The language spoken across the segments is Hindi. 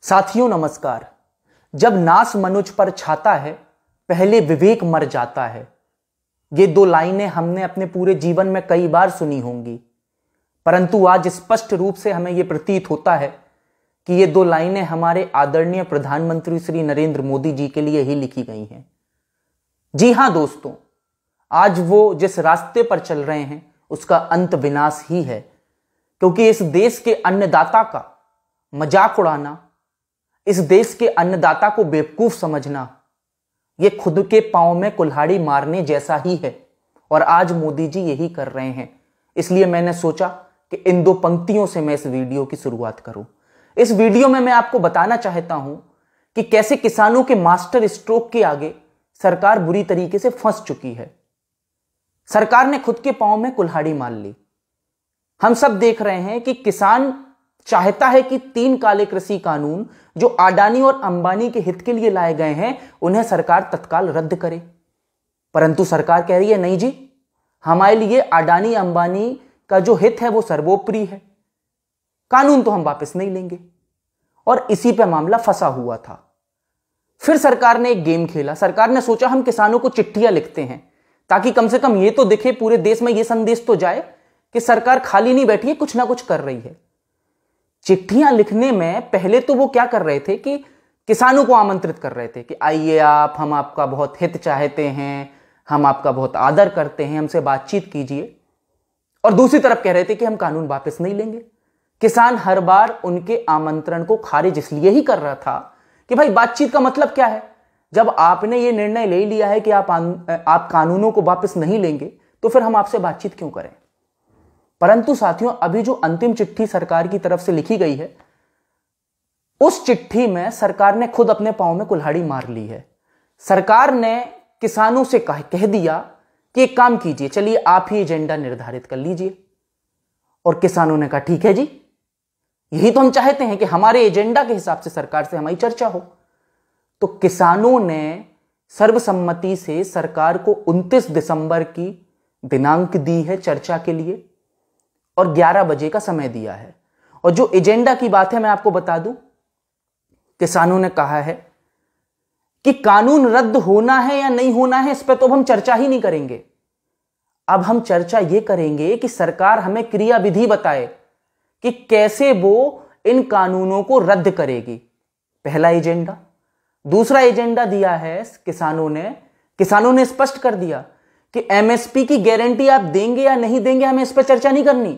साथियों नमस्कार। जब नास मनुज पर छाता है, पहले विवेक मर जाता है। ये दो लाइनें हमने अपने पूरे जीवन में कई बार सुनी होंगी, परंतु आज स्पष्ट रूप से हमें यह प्रतीत होता है कि ये दो लाइनें हमारे आदरणीय प्रधानमंत्री श्री नरेंद्र मोदी जी के लिए ही लिखी गई हैं। जी हां दोस्तों, आज वो जिस रास्ते पर चल रहे हैं उसका अंत विनाश ही है, क्योंकि इस देश के अन्नदाता का मजाक उड़ाना, इस देश के अन्नदाता को बेवकूफ समझना, यह खुद के पांव में कुल्हाड़ी मारने जैसा ही है। और आज मोदी जी यही कर रहे हैं। इसलिए मैंने सोचा कि इन दो पंक्तियों से मैं इस वीडियो की शुरुआत करूं। इस वीडियो में मैं आपको बताना चाहता हूं कि कैसे किसानों के मास्टर स्ट्रोक के आगे सरकार बुरी तरीके से फंस चुकी है। सरकार ने खुद के पांव में कुल्हाड़ी मार ली। हम सब देख रहे हैं कि किसान चाहता है कि 3 काले कृषि कानून जो अडानी और अंबानी के हित के लिए लाए गए हैं, उन्हें सरकार तत्काल रद्द करे। परंतु सरकार कह रही है, नहीं जी, हमारे लिए अडानी अंबानी का जो हित है वो सर्वोपरि है, कानून तो हम वापस नहीं लेंगे। और इसी पे मामला फंसा हुआ था। फिर सरकार ने एक गेम खेला। सरकार ने सोचा हम किसानों को चिट्ठियां लिखते हैं, ताकि कम से कम ये तो दिखे, पूरे देश में ये संदेश तो जाए कि सरकार खाली नहीं बैठी है, कुछ ना कुछ कर रही है। चिट्ठियां लिखने में पहले तो वो क्या कर रहे थे कि किसानों को आमंत्रित कर रहे थे कि आइए आप, हम आपका बहुत हित चाहते हैं, हम आपका बहुत आदर करते हैं, हमसे बातचीत कीजिए। और दूसरी तरफ कह रहे थे कि हम कानून वापस नहीं लेंगे। किसान हर बार उनके आमंत्रण को खारिज इसलिए ही कर रहा था कि भाई बातचीत का मतलब क्या है, जब आपने ये निर्णय ले लिया है कि आप कानूनों को वापस नहीं लेंगे, तो फिर हम आपसे बातचीत क्यों करें। परंतु साथियों, अभी जो अंतिम चिट्ठी सरकार की तरफ से लिखी गई है, उस चिट्ठी में सरकार ने खुद अपने पांव में कुल्हाड़ी मार ली है। सरकार ने किसानों से कह दिया कि एक काम कीजिए, चलिए आप ही एजेंडा निर्धारित कर लीजिए। और किसानों ने कहा ठीक है जी, यही तो हम चाहते हैं कि हमारे एजेंडा के हिसाब से सरकार से हमारी चर्चा हो। तो किसानों ने सर्वसम्मति से सरकार को 29 दिसंबर की दिनांक दी है चर्चा के लिए, और 11 बजे का समय दिया है। और जो एजेंडा की बात है मैं आपको बता दूं, किसानों ने कहा है कि कानून रद्द होना है या नहीं होना है, इस पर तो हम चर्चा ही नहीं करेंगे। अब हम चर्चा यह करेंगे कि सरकार हमें क्रियाविधि बताए कि कैसे वो इन कानूनों को रद्द करेगी। पहला एजेंडा। दूसरा एजेंडा दिया है किसानों ने स्पष्ट कर दिया कि एमएसपी की गारंटी आप देंगे या नहीं देंगे, हमें इस पर चर्चा नहीं करनी।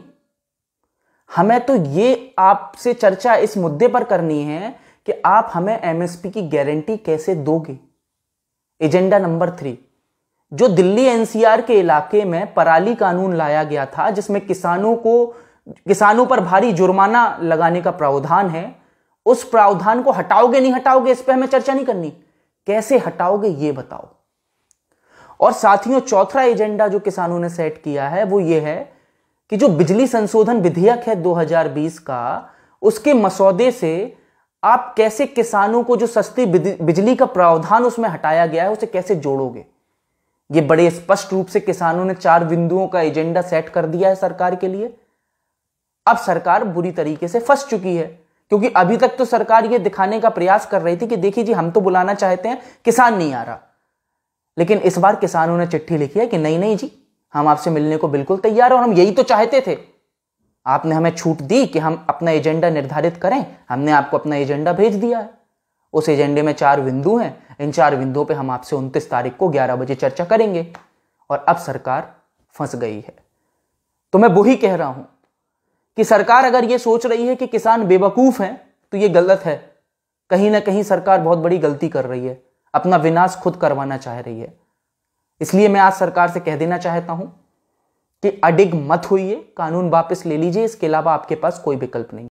हमें तो ये आपसे चर्चा इस मुद्दे पर करनी है कि आप हमें एमएसपी की गारंटी कैसे दोगे। एजेंडा नंबर 3, जो दिल्ली एनसीआर के इलाके में पराली कानून लाया गया था, जिसमें किसानों पर भारी जुर्माना लगाने का प्रावधान है, उस प्रावधान को हटाओगे नहीं हटाओगे, इस पर हमें चर्चा नहीं करनी। कैसे हटाओगे ये बताओ। और साथियों, चौथा एजेंडा जो किसानों ने सेट किया है वो ये है कि जो बिजली संशोधन विधेयक है 2020 का, उसके मसौदे से आप कैसे किसानों को जो सस्ती बिजली का प्रावधान उसमें हटाया गया है उसे कैसे जोड़ोगे। ये बड़े स्पष्ट रूप से किसानों ने 4 बिंदुओं का एजेंडा सेट कर दिया है सरकार के लिए। अब सरकार बुरी तरीके से फंस चुकी है, क्योंकि अभी तक तो सरकार ये दिखाने का प्रयास कर रही थी कि देखिए जी, हम तो बुलाना चाहते हैं, किसान नहीं आ रहा। लेकिन इस बार किसानों ने चिट्ठी लिखी है कि नहीं नहीं जी, हम आपसे मिलने को बिल्कुल तैयार हैं और हम यही तो चाहते थे। आपने हमें छूट दी कि हम अपना एजेंडा निर्धारित करें, हमने आपको अपना एजेंडा भेज दिया है। उस एजेंडे में 4 बिंदु हैं। इन 4 बिंदुओं पे हम आपसे 29 तारीख को 11 बजे चर्चा करेंगे। और अब सरकार फंस गई है। तो मैं वही कह रहा हूं कि सरकार अगर यह सोच रही है कि किसान बेवकूफ हैं, तो यह गलत है। कहीं ना कहीं सरकार बहुत बड़ी गलती कर रही है, अपना विनाश खुद करवाना चाह रही है। इसलिए मैं आज सरकार से कह देना चाहता हूं कि अडिग मत होइए, कानून वापस ले लीजिए। इसके अलावा आपके पास कोई विकल्प नहीं।